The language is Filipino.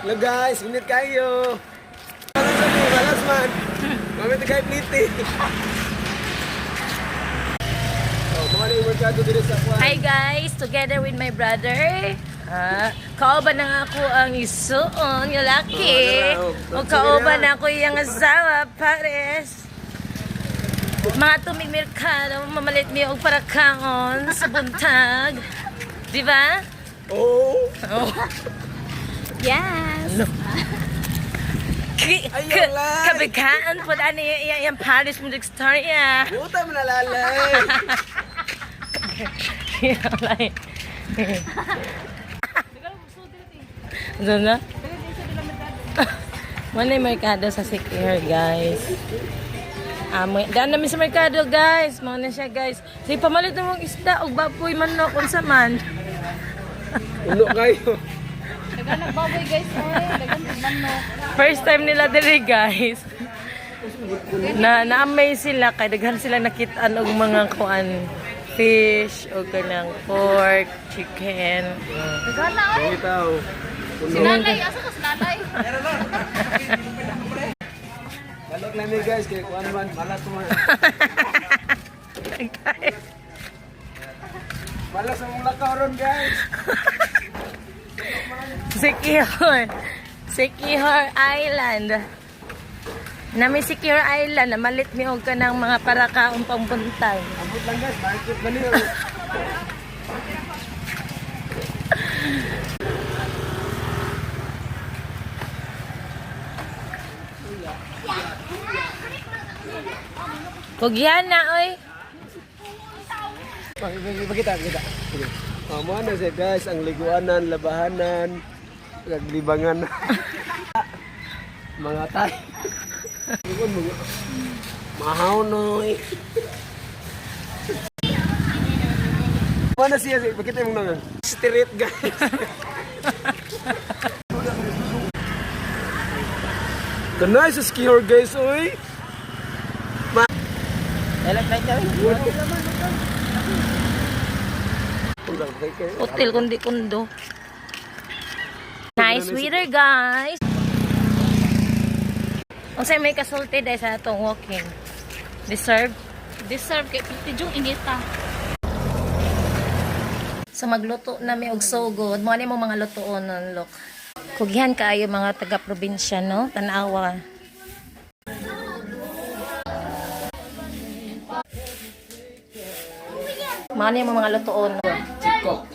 Hello guys, init kayo. Balas man. Kami tagay pliti. Hi guys, together with my brother. Kauban na ako ang isuon, yung laki. O kauban na ako yung asawa, pares. Mga tumigmirkado, mamalit mi og para kaon sa buntag. Di ba? Oh. Yes. Kabigaan po dani yung Paris mo Victoria. Buta mo nalalay. Zona? Mana yung merkado sa Sikihor, guys. Daan namin sa merkado, guys. Mga na siya, guys. Sige, pamalit na mong isda o baboy manok kung sa man. Ulo kayo. Dagan baboy guys, dagan manok. First time nila diri, guys. Na-amaze sila kay daghan sila nakitaan og mga kuan fish o kanang pork, chicken. Dagan na oy. Itaw. Sinanay, asa ka sinanay? Balot lang ni guys kay kuan man malat man. Malas ang lakaw ron guys. Sikihor Island. Nami Sikihor Island, namalit mi og kanang mga parakaon pambuntag. Abot lang guys, market man niyo. Kugyan na oy. Pakita. Mo na siya guys, ang liguanan, labahanan, naglibangan. Mga tay. Mahaw noy. Mana siya, pakita mo na. Street guys. Kanay sa skier guys, oy. Hotel kundi kundo. Nice weather, guys. Ang say may kasulti dahil sa atong walking. Deserve. Deserve kay pitijong inita. So magluto na mi og sugod. Mo ani mo mga lutoon look. Kugyan kaayo mga taga-probinsya, no? Tanawa. Mo ani mo mga lutoon. Chiko.